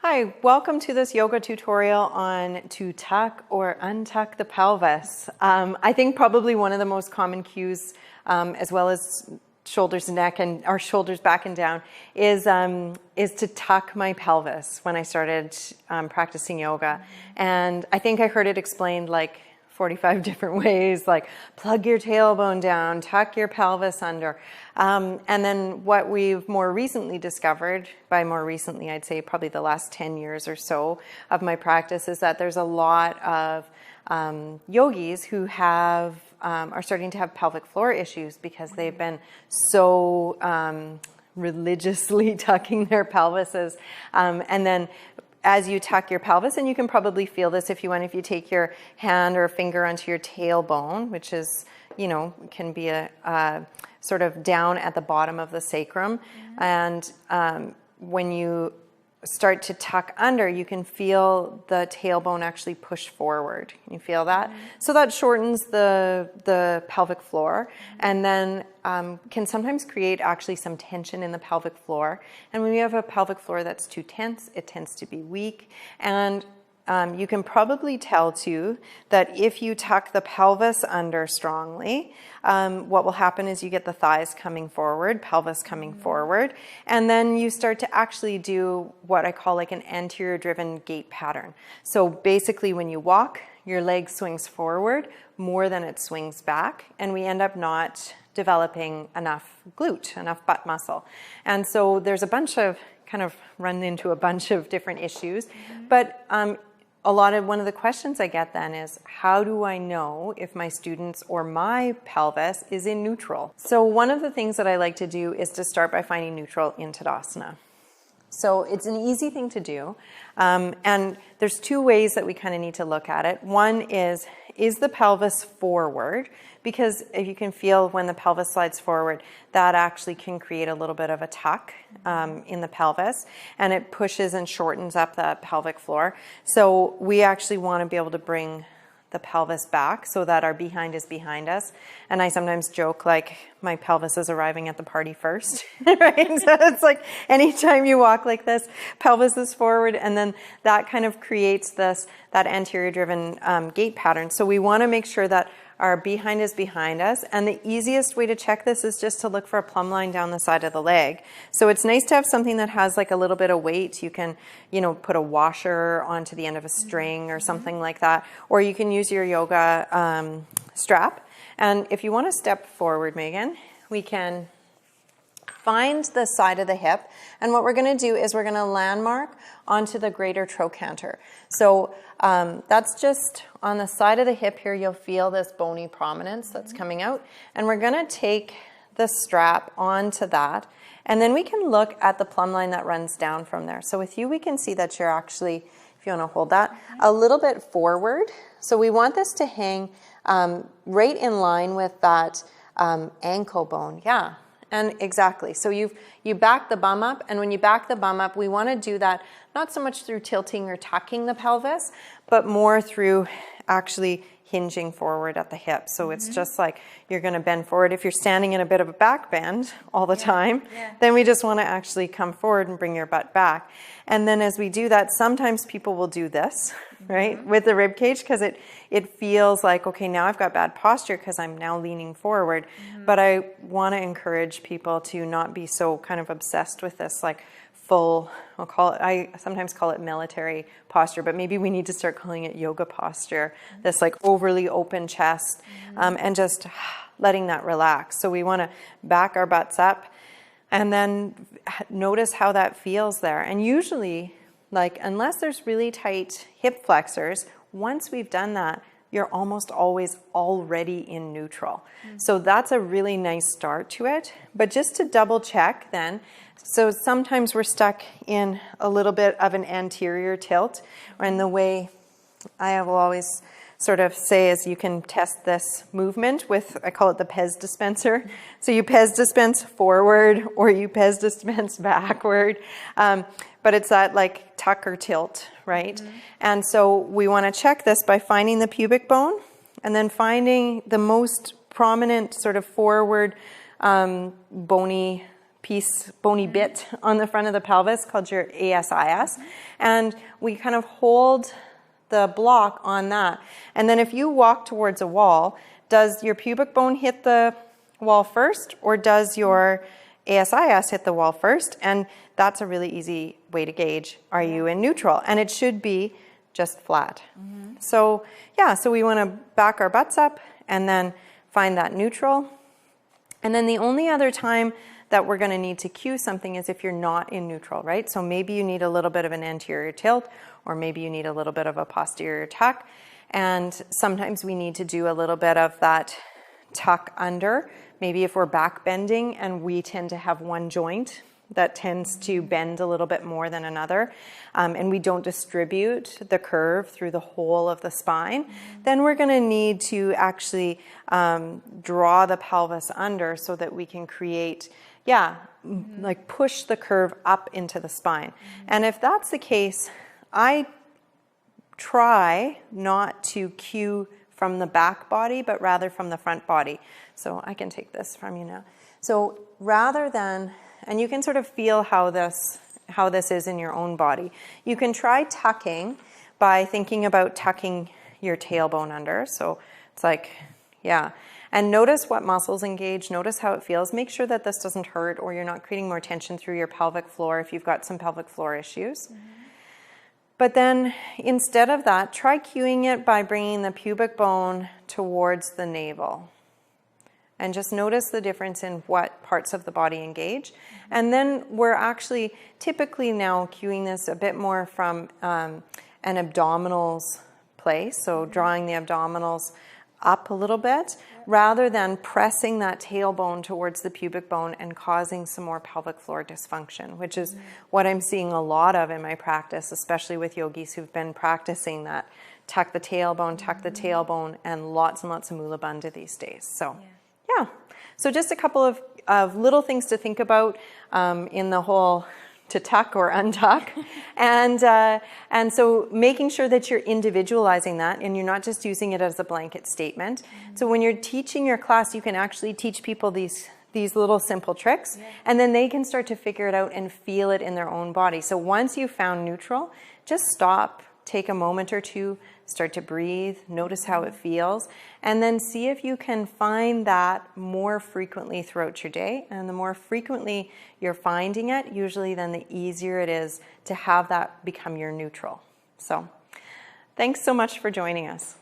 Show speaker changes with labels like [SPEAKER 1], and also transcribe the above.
[SPEAKER 1] Hi, welcome to this yoga tutorial on to tuck or untuck the pelvis. I think probably one of the most common cues, as well as shoulders and neck and our shoulders back and down, is to tuck my pelvis when I started practicing yoga. And I think I heard it explained like 45 different ways, like plug your tailbone down, tuck your pelvis under. And then what we've more recently discovered, by more recently I'd say probably the last 10 years or so of my practice, is that there's a lot of yogis who have are starting to have pelvic floor issues because they've been so religiously tucking their pelvises. And then as you tuck your pelvis, and you can probably feel this if you want, if you take your hand or finger onto your tailbone, which is, you know, can be a sort of down at the bottom of the sacrum. And when you start to tuck under, you can feel the tailbone actually push forward. Can you feel that? So that shortens the pelvic floor, and then can sometimes create actually some tension in the pelvic floor. And when you have a pelvic floor that's too tense, it tends to be weak. And you can probably tell too that if you tuck the pelvis under strongly, what will happen is you get the thighs coming forward, pelvis coming forward, and then you start to actually do what I call like an anterior driven gait pattern. So basically when you walk, your leg swings forward more than it swings back, and we end up not developing enough glute, enough butt muscle. And so there's a bunch of kind of run into a bunch of different issues, but one of the questions I get then is, how do I know if my students or my pelvis is in neutral? So one of the things that I like to do is to start by finding neutral in Tadasana. So it's an easy thing to do. And there's two ways that we kind of need to look at it. One is the pelvis forward? Because if you can feel when the pelvis slides forward, that actually can create a little bit of a tuck in the pelvis, and it pushes and shortens up the pelvic floor. So we actually want to be able to bring the pelvis back so that our behind is behind us. And I sometimes joke like my pelvis is arriving at the party first, right? So it's like anytime you walk like this, pelvis is forward, and then that kind of creates that anterior driven gait pattern. So we want to make sure that our behind is behind us, and the easiest way to check this is just to look for a plumb line down the side of the leg. So it's nice to have something that has like a little bit of weight. You can, you know, put a washer onto the end of a string or something like that, or you can use your yoga strap. And if you want to step forward, Megan, we can find the side of the hip, and what we're going to do is we're going to landmark onto the greater trochanter. So that's just on the side of the hip here. You'll feel this bony prominence that's coming out, and we're going to take the strap onto that, and then we can look at the plumb line that runs down from there. So with you, we can see that you're actually, if you want to hold that, a little bit forward. So we want this to hang right in line with that ankle bone. Yeah. And exactly. So you back the bum up, and when you back the bum up, we want to do that not so much through tilting or tucking the pelvis, but more through actually hinging forward at the hip. So it's just like you're going to bend forward. If you're standing in a bit of a back bend all the time, then we just want to actually come forward and bring your butt back. And then as we do that, sometimes people will do this, right, with the rib cage, because it feels like, okay, now I've got bad posture because I'm now leaning forward. But I want to encourage people to not be so kind of obsessed with this like full, I sometimes call it military posture, but maybe we need to start calling it yoga posture, this like overly open chest, and just letting that relax. So we want to back our butts up and then notice how that feels there. And usually, like, unless there's really tight hip flexors, once we've done that, you're almost always already in neutral. So that's a really nice start to it. But just to double check then, so sometimes we're stuck in a little bit of an anterior tilt, or in the way I will always sort of say is you can test this movement with, I call it the Pez dispenser. So you Pez dispense forward or you Pez dispense backward. But it's that like tuck or tilt, right? And so we want to check this by finding the pubic bone and then finding the most prominent sort of forward bony bony bit on the front of the pelvis called your ASIS. And we kind of hold the block on that. And then if you walk towards a wall, does your pubic bone hit the wall first, or does your ASIS hit the wall first? And that's a really easy way to gauge, are you in neutral? And it should be just flat. So yeah, so we want to back our butts up and then find that neutral. And then the only other time that we're going to need to cue something is if you're not in neutral, right? So maybe you need a little bit of an anterior tilt, or maybe you need a little bit of a posterior tuck. And sometimes we need to do a little bit of that tuck under. Maybe if we're back bending and we tend to have one joint that tends to bend a little bit more than another, and we don't distribute the curve through the whole of the spine, then we're going to need to actually draw the pelvis under so that we can create, like push the curve up into the spine. And if that's the case, I try not to cue from the back body, but rather from the front body. So I can take this from you now. So rather than, and you can sort of feel how this is in your own body. You can try tucking by thinking about tucking your tailbone under. So it's like, and notice what muscles engage, notice how it feels. Make sure that this doesn't hurt or you're not creating more tension through your pelvic floor if you've got some pelvic floor issues. But then instead of that, try cueing it by bringing the pubic bone towards the navel. And just notice the difference in what parts of the body engage. And then we're actually typically now cueing this a bit more from an abdominals place. So drawing the abdominals up a little bit rather than pressing that tailbone towards the pubic bone and causing some more pelvic floor dysfunction, which is what I'm seeing a lot of in my practice, especially with yogis who've been practicing that tuck the tailbone, and lots of mula bandha these days. So yeah, so just a couple of little things to think about in the whole to tuck or untuck. And so making sure that you're individualizing that and you're not just using it as a blanket statement. So when you're teaching your class, you can actually teach people these little simple tricks, and then they can start to figure it out and feel it in their own body. So once you've found neutral, just stop, take a moment or two, start to breathe, notice how it feels, and then see if you can find that more frequently throughout your day. And the more frequently you're finding it, usually then the easier it is to have that become your neutral. So thanks so much for joining us.